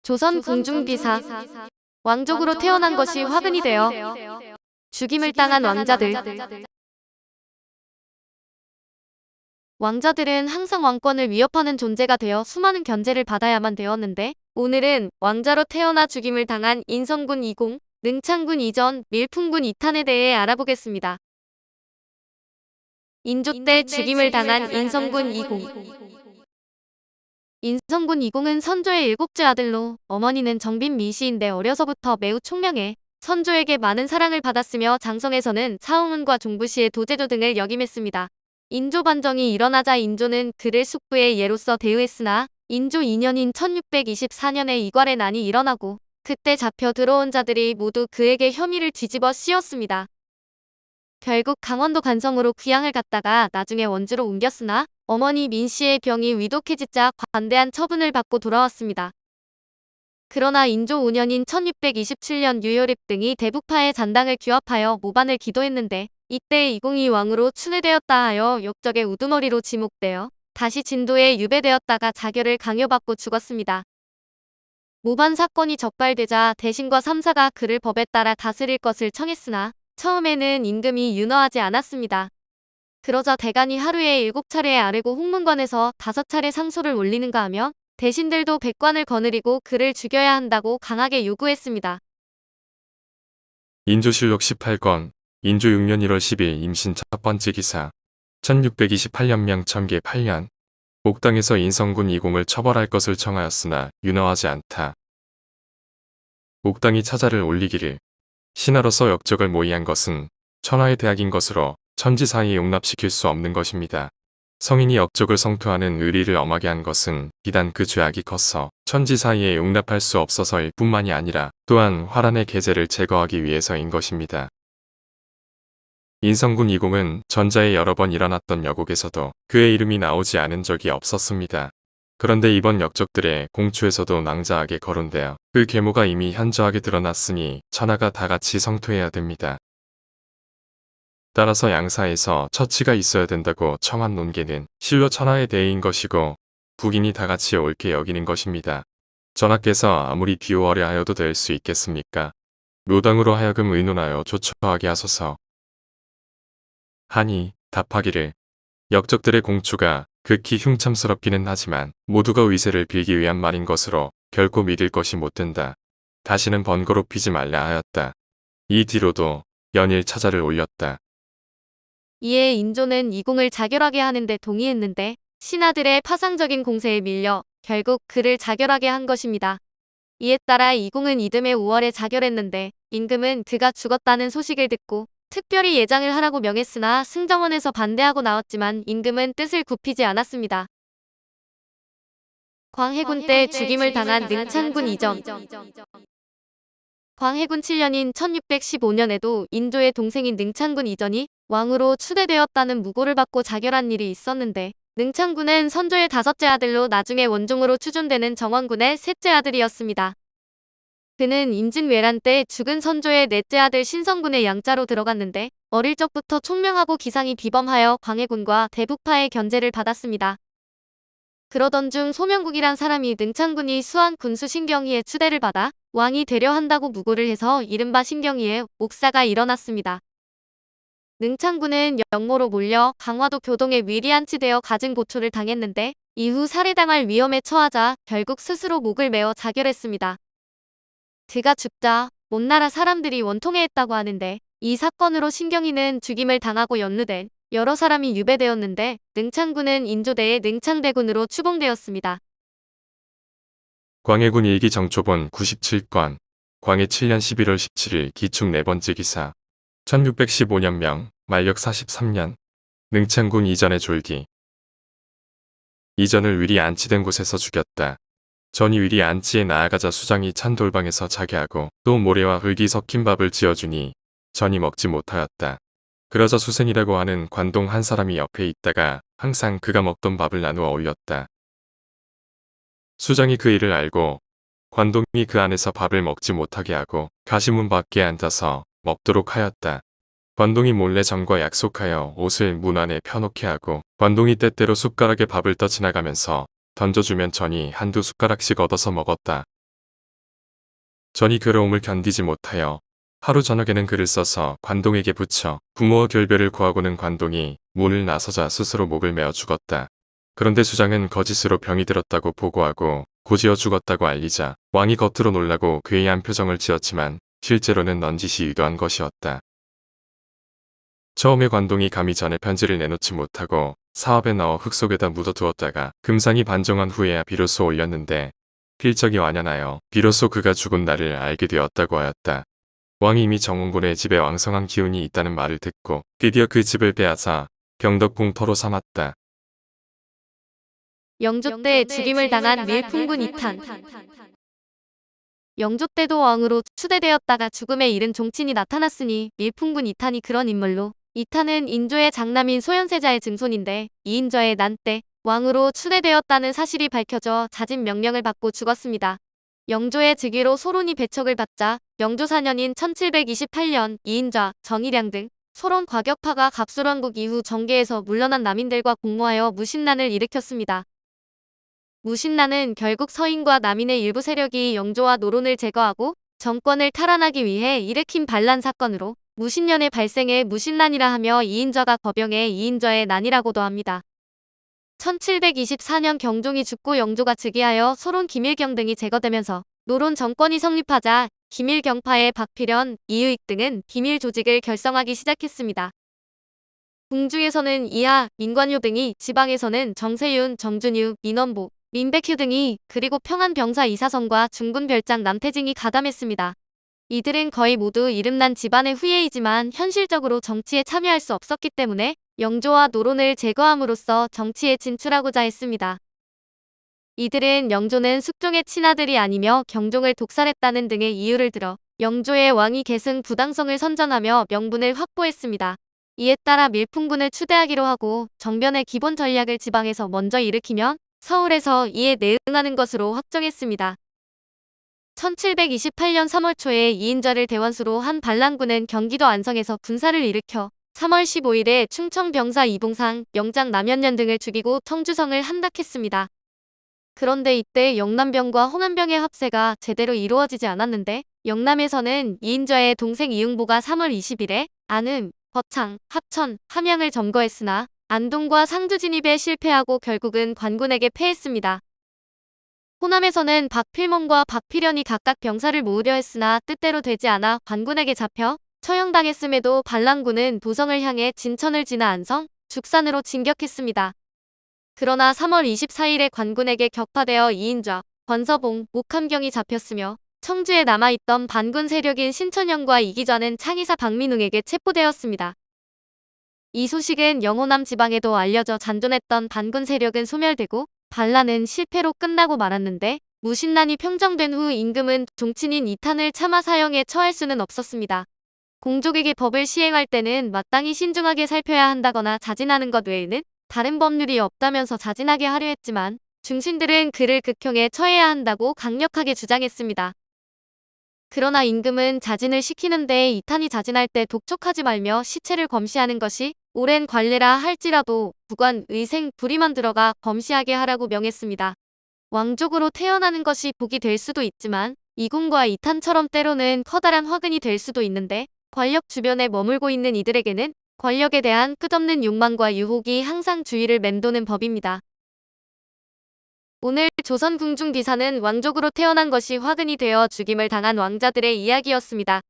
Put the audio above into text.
조선 궁중비사. 왕족으로 태어난 것이 화근이 되어 죽임을 당한 왕자들. 왕자들은 항상 왕권을 위협하는 존재가 되어 수많은 견제를 받아야만 되었는데, 오늘은 왕자로 태어나 죽임을 당한 인성군 이공, 능창군 이전, 밀풍군 이탄에 대해 알아보겠습니다. 인조 때 죽임을 당한 인성군 이공. 인성군 이공은 선조의 7째 아들로, 어머니는 정빈 미시인데 어려서부터 매우 총명해 선조에게 많은 사랑을 받았으며 장성에서는 사홍은과 종부시의 도제조 등을 역임했습니다. 인조 반정이 일어나자 인조는 그를 숙부의 예로서 대우했으나 인조 2년인 1624년에 이괄의 난이 일어나고, 그때 잡혀 들어온 자들이 모두 그에게 혐의를 뒤집어 씌웠습니다. 결국 강원도 간성으로 귀양을 갔다가 나중에 원주로 옮겼으나 어머니 민씨의 병이 위독해지자 관대한 처분을 받고 돌아왔습니다. 그러나 인조 5년인 1627년 유효립 등이 대북파의 잔당을 규합하여 모반을 기도했는데, 이때 이공이 왕으로 추례되었다 하여 역적의 우두머리로 지목되어 다시 진도에 유배되었다가 자결을 강요받고 죽었습니다. 모반 사건이 적발되자 대신과 3사가 그를 법에 따라 다스릴 것을 청했으나 처음에는 임금이 윤허하지 않았습니다. 그러자 대간이 하루에 7차례 아래고 홍문관에서 5차례 상소를 올리는가 하며 대신들도 백관을 거느리고 그를 죽여야 한다고 강하게 요구했습니다. 인조실록 18권 인조 6년 1월 10일 임신 첫 번째 기사 1628년명 첨계 8년 옥당에서 인성군 이공을 처벌할 것을 청하였으나 윤허하지 않다. 옥당이 차자를 올리기를 신하로서 역적을 모의한 것은 천하의 대악인 것으로 천지 사이에 용납시킬 수 없는 것입니다. 성인이 역적을 성토하는 의리를 엄하게 한 것은 비단 그 죄악이 커서 천지 사이에 용납할 수 없어서일 뿐만이 아니라 또한 화란의 계제를 제거하기 위해서인 것입니다. 인성군 이공은 전자에 여러 번 일어났던 여곡에서도 그의 이름이 나오지 않은 적이 없었습니다. 그런데 이번 역적들의 공추에서도 낭자하게 거론되어 그 계모가 이미 현저하게 드러났으니 천하가 다 같이 성토해야 됩니다. 따라서 양사에서 처치가 있어야 된다고 청한 논계는 실로 천하의 대의인 것이고 국인이 다 같이 옳게 여기는 것입니다. 전하께서 아무리 비호하려 하여도 될 수 있겠습니까? 묘당으로 하여금 의논하여 조처하게 하소서. 하니 답하기를 역적들의 공추가 극히 흉참스럽기는 하지만 모두가 의세를 빌기 위한 말인 것으로 결코 믿을 것이 못 된다. 다시는 번거롭히지 말라 하였다. 이 뒤로도 연일 차자를 올렸다. 이에 인조는 이공을 자결하게 하는데 동의했는데 신하들의 파상적인 공세에 밀려 결국 그를 자결하게 한 것입니다. 이에 따라 이공은 이듬해 5월에 자결했는데 임금은 그가 죽었다는 소식을 듣고 특별히 예장을 하라고 명했으나 승정원에서 반대하고 나왔지만 임금은 뜻을 굽히지 않았습니다. 광해군 때 죽임을 당한 능창군 이전. 광해군 7년인 1615년에도 인조의 동생인 능창군 이전이 왕으로 추대되었다는 무고를 받고 자결한 일이 있었는데, 능창군은 선조의 5째 아들로 나중에 원종으로 추존되는 정원군의 3째 아들이었습니다. 그는 임진왜란 때 죽은 선조의 4째 아들 신성군의 양자로 들어갔는데 어릴 적부터 총명하고 기상이 비범하여 광해군과 대북파의 견제를 받았습니다. 그러던 중 소명국이란 사람이 능창군이 수한 군수 신경희의 추대를 받아 왕이 되려 한다고 무고를 해서 이른바 신경희의 옥사가 일어났습니다. 능창군은 영모로 몰려 강화도 교동에 위리안치되어 갖은 고초를 당했는데 이후 살해당할 위험에 처하자 결국 스스로 목을 메어 자결했습니다. 그가 죽자 온 나라 사람들이 원통해했다고 하는데, 이 사건으로 신경희는 죽임을 당하고 연루된 여러 사람이 유배되었는데 능창군은 인조대의 능창대군으로 추봉되었습니다. 광해군 일기 정초본 97권 광해 7년 11월 17일 기축 4번째 기사 1615년명 만력 43년 능창군 이전의 졸기. 이전을 위리 안치된 곳에서 죽였다. 전이 위리 안치에 나아가자 수장이 찬 돌방에서 자게 하고 또 모래와 흙이 섞인 밥을 지어주니 전이 먹지 못하였다. 그러자 수생이라고 하는 관동 한 사람이 옆에 있다가 항상 그가 먹던 밥을 나누어 올렸다. 수장이 그 일을 알고 관동이 그 안에서 밥을 먹지 못하게 하고 가시문 밖에 앉아서 먹도록 하였다. 관동이 몰래 전과 약속하여 옷을 문 안에 펴놓게 하고 관동이 때때로 숟가락에 밥을 떠 지나가면서 던져주면 전이 한두 숟가락씩 얻어서 먹었다. 전이 괴로움을 견디지 못하여 하루 저녁에는 글을 써서 관동에게 붙여 부모와 결별을 구하고는 관동이 문을 나서자 스스로 목을 메어 죽었다. 그런데 수장은 거짓으로 병이 들었다고 보고하고 고지어 죽었다고 알리자 왕이 겉으로 놀라고 괴이한 표정을 지었지만 실제로는 넌지시 의도한 것이었다. 처음에 관동이 감히 전에 편지를 내놓지 못하고 사업에 넣어 흙 속에다 묻어두었다가 금상이 반정한 후에야 비로소 올렸는데 필적이 완연하여 비로소 그가 죽은 날을 알게 되었다고 하였다. 왕이 이미 정원군의 집에 왕성한 기운이 있다는 말을 듣고 드디어 그 집을 빼앗아 병덕궁터로 삼았다. 영조 때 죽임을 당한 밀풍군 이탄. 영조 때도 왕으로 추대되었다가 죽음에 이른 종친이 나타났으니 밀풍군 이탄이 그런 인물로, 이탄은 인조의 장남인 소현세자의 증손인데 이인저의 난 때 왕으로 추대되었다는 사실이 밝혀져 자진 명령을 받고 죽었습니다. 영조의 즉위로 소론이 배척을 받자 영조 4년인 1728년 이인좌, 정의량 등 소론 과격파가 갑술왕국 이후 정계에서 물러난 남인들과 공모하여 무신난을 일으켰습니다. 무신난은 결국 서인과 남인의 일부 세력이 영조와 노론을 제거하고 정권을 탈환하기 위해 일으킨 반란 사건으로 무신년에 발생해 무신난이라 하며 이인좌가 거병해 이인좌의 난이라고도 합니다. 1724년 경종이 죽고 영조가 즉위하여 소론 김일경 등이 제거되면서 노론 정권이 성립하자 김일경파의 박필연, 이의익 등은 비밀 조직을 결성하기 시작했습니다. 궁중에서는 이하, 민관효 등이, 지방에서는 정세윤, 정준유, 민원보, 민백휴 등이, 그리고 평안병사 이사성과 중군별장 남태징이 가담했습니다. 이들은 거의 모두 이름난 집안의 후예이지만 현실적으로 정치에 참여할 수 없었기 때문에 영조와 노론을 제거함으로써 정치에 진출하고자 했습니다. 이들은 영조는 숙종의 친아들이 아니며 경종을 독살했다는 등의 이유를 들어 영조의 왕위 계승 부당성을 선전하며 명분을 확보했습니다. 이에 따라 밀풍군을 추대하기로 하고 정변의 기본 전략을 지방에서 먼저 일으키면 서울에서 이에 내응하는 것으로 확정했습니다. 1728년 3월 초에 이인좌를 대원수로 한 반란군은 경기도 안성에서 분사를 일으켜 3월 15일에 충청 병사 이봉상, 영장 남현년 등을 죽이고 청주성을 함락했습니다. 그런데 이때 영남병과 홍안병의 합세가 제대로 이루어지지 않았는데 영남에서는 이인좌의 동생 이응보가 3월 20일에 안흥, 거창, 합천, 함양을 점거했으나 안동과 상주 진입에 실패하고 결국은 관군에게 패했습니다. 호남에서는 박필몽과 박필연이 각각 병사를 모으려 했으나 뜻대로 되지 않아 관군에게 잡혀 처형당했음에도 반란군은 도성을 향해 진천을 지나 안성, 죽산으로 진격했습니다. 그러나 3월 24일에 관군에게 격파되어 이인좌, 권서봉, 목함경이 잡혔으며 청주에 남아있던 반군 세력인 신천영과 이기좌는 창의사 박민웅에게 체포되었습니다. 이 소식은 영호남 지방에도 알려져 잔존했던 반군 세력은 소멸되고 반란은 실패로 끝나고 말았는데 무신난이 평정된 후 임금은 종친인 이탄을 차마 사형에 처할 수는 없었습니다. 공족에게 법을 시행할 때는 마땅히 신중하게 살펴야 한다거나 자진하는 것 외에는 다른 법률이 없다면서 자진하게 하려 했지만 중신들은 그를 극형에 처해야 한다고 강력하게 주장했습니다. 그러나 임금은 자진을 시키는데 이탄이 자진할 때 독촉하지 말며 시체를 검시하는 것이 오랜 관례라 할지라도 부관, 의생, 불의만 들어가 검시하게 하라고 명했습니다. 왕족으로 태어나는 것이 복이 될 수도 있지만 이군과 이탄처럼 때로는 커다란 화근이 될 수도 있는데 권력 주변에 머물고 있는 이들에게는 권력에 대한 끝없는 욕망과 유혹이 항상 주위를 맴도는 법입니다. 오늘 조선 궁중비사는 왕족으로 태어난 것이 화근이 되어 죽임을 당한 왕자들의 이야기였습니다.